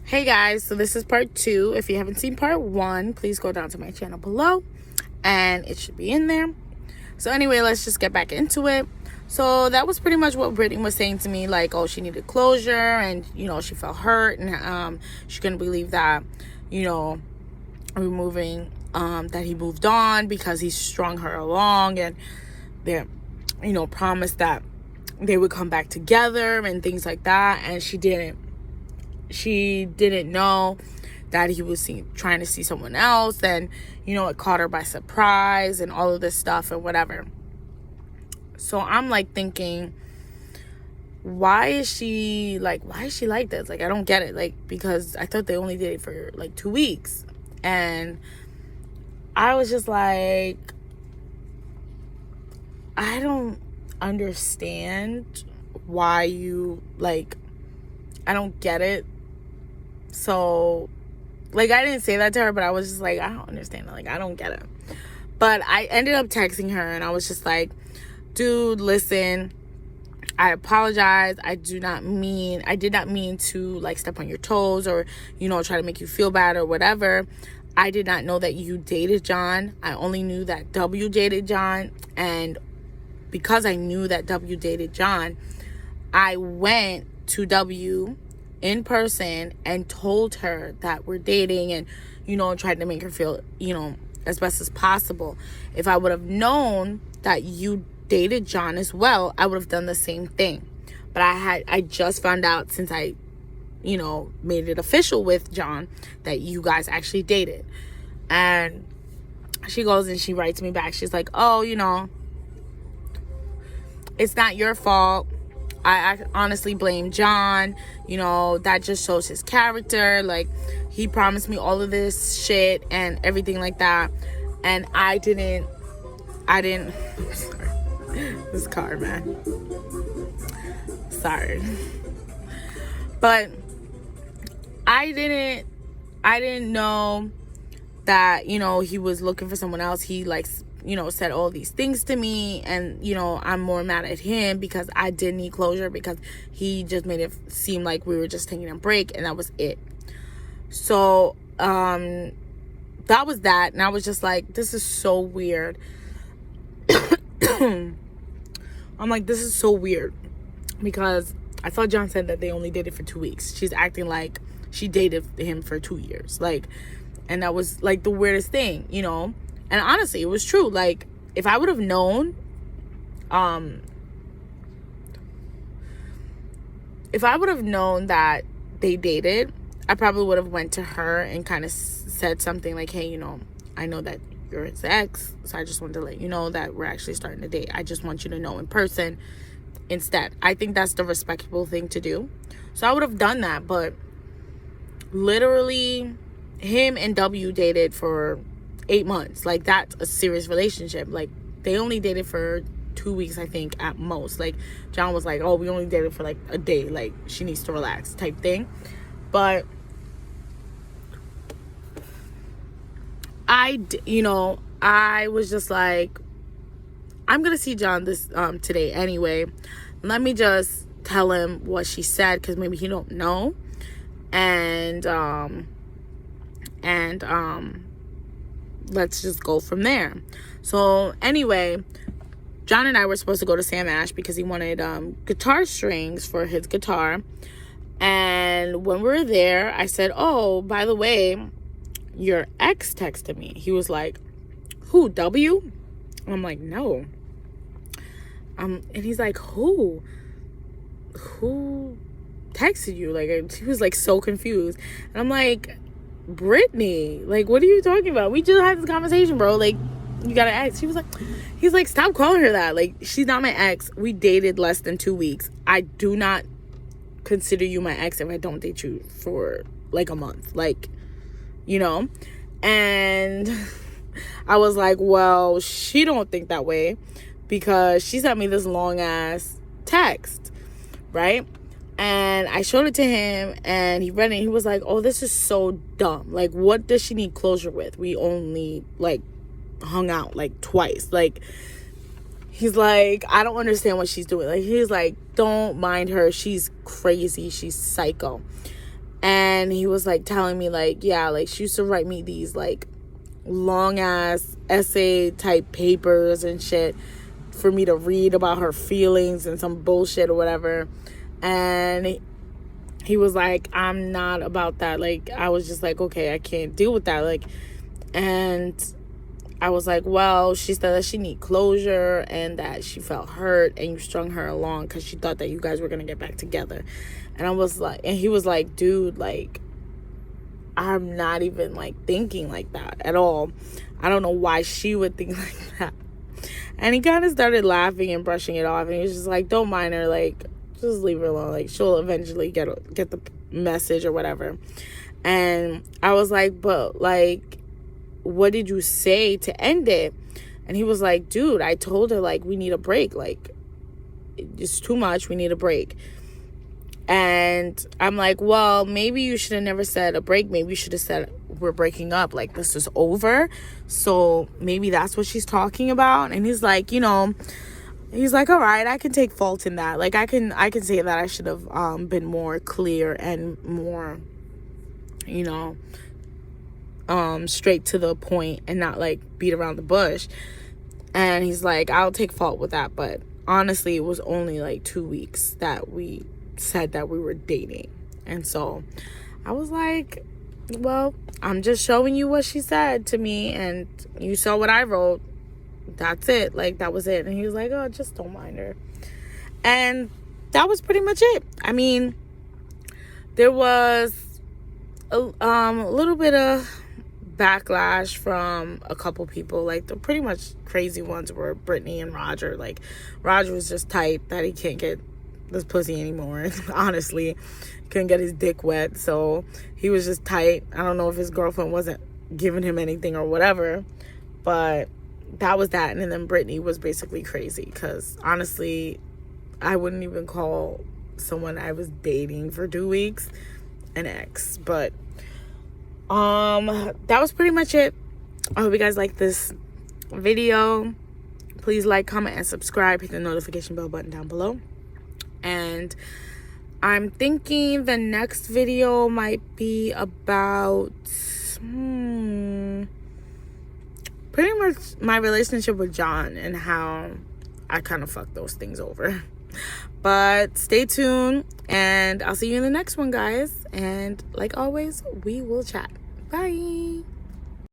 Hey guys, so this is part 2. If you haven't seen part 1, please go down to my channel below and it should be in there. So anyway, let's just get back into it. So that was pretty much what Brittany was saying to me, like, oh, she needed closure and, she felt hurt and she couldn't believe that, removing that he moved on because he strung her along and they, promised that they would come back together and things like that, and she didn't know that he was trying to see someone else, and it caught her by surprise and all of this stuff and whatever. So I'm like thinking, why is she like this? Like, I don't get it. Like, because I thought they only did it for like 2 weeks, and I was just like, I don't understand why you, like, I don't get it. So, like, I didn't say that to her, but I was just like, I don't understand it. Like, I don't get it. But I ended up texting her, and I was just like, dude, listen, I apologize. I did not mean to, like, step on your toes or, try to make you feel bad or whatever. I did not know that you dated John. I only knew that W dated John. And because I knew that W dated John, I went to W in person and told her that we're dating and, tried to make her feel, as best as possible. If I would have known that you dated John as well, I would have done the same thing. But I just found out since I, made it official with John that you guys actually dated. And she goes and she writes me back. She's like, oh, it's not your fault. I honestly blame John. That just shows his character. Like, he promised me all of this shit and everything like that. And I didn't, sorry. This car, man. Sorry. But I didn't know that, he was looking for someone else. He, like, said all these things to me, and, I'm more mad at him because I did need closure, because he just made it seem like we were just taking a break, and that was it. So, that was that, and I was just like, this is so weird. I'm like, this is so weird, because I thought John said that they only dated for 2 weeks. She's acting like she dated him for 2 years, like, and that was, like, the weirdest thing, And honestly, it was true. Like, if I would have known, that they dated, I probably would have went to her and kind of said something like, hey, I know that you're his ex, so I just wanted to let you know that we're actually starting to date. I just want you to know in person instead. I think that's the respectable thing to do. So I would have done that, but literally him and W dated for 8 months. Like, that's a serious relationship. Like, they only dated for 2 weeks, I think, at most. Like, John was like, oh, we only dated for like a day, like, she needs to relax type thing. But I was just like, I'm gonna see John this today anyway. Let me just tell him what she said, because maybe he don't know. And let's just go from there. So anyway, John and I were supposed to go to Sam Ash because he wanted guitar strings for his guitar. And when we were there, I said, oh, by the way, your ex texted me. He was like, who, W? I'm like, no. And he's like, who texted you? Like, he was like so confused. And I'm like, Brittany, like, what are you talking about? We just had this conversation, bro. Like, you gotta ask. He's like, stop calling her that. Like, she's not my ex. We dated less than 2 weeks. I do not consider you my ex if I don't date you for like a month. Like, and I was like, well, she don't think that way, because she sent me this long ass text, right? And I showed it to him, and he read it, and he was like, oh, this is so dumb. Like, what does she need closure with? We only, like, hung out, like, twice. Like, he's like, I don't understand what she's doing. Like, he's like, don't mind her. She's crazy. She's psycho. And he was like telling me like, yeah, like she used to write me these like long ass essay type papers and shit for me to read about her feelings and some bullshit or whatever. And he was like, I'm not about that. Like, I was just like, okay, I can't deal with that. Like, and I was like, well, she said that she need closure and that she felt hurt and you strung her along because she thought that you guys were going to get back together. And I was like, and he was like, dude, like, I'm not even like thinking like that at all. I don't know why she would think like that. And he kind of started laughing and brushing it off. And he was just like, don't mind her. Like, just leave her alone. Like, she'll eventually get the message or whatever. And I was like, but like, what did you say to end it? And he was like, dude, I told her like we need a break, like it's too much, we need a break. And I'm like, well, maybe you should have never said a break. Maybe you should have said we're breaking up, like this is over. So maybe that's what she's talking about. And he's like, you know, he's like, all right, I can take fault in that. Like I can say that I should have been more clear and more, you know, straight to the point and not like beat around the bush. And he's like, I'll take fault with that, but honestly it was only like 2 weeks that we said that we were dating. And so I was like, well, I'm just showing you what she said to me and you saw what I wrote, that's it, like that was it. And he was like, oh, just don't mind her. And that was pretty much it. I mean, there was a little bit of backlash from a couple people. Like the pretty much crazy ones were Brittany and Roger. Like Roger was just tight that he can't get this pussy anymore. Honestly, couldn't get his dick wet, so he was just tight. I don't know if his girlfriend wasn't giving him anything or whatever, but that was that. And then Brittany was basically crazy because honestly I wouldn't even call someone I was dating for 2 weeks an ex. But that was pretty much it. I hope you guys like this video. Please like, comment, and subscribe. Hit the notification bell button down below. And I'm thinking the next video might be about pretty much my relationship with John and how I kind of fucked those things over. But stay tuned and I'll see you in the next one, guys. And like always, we will chat. Bye.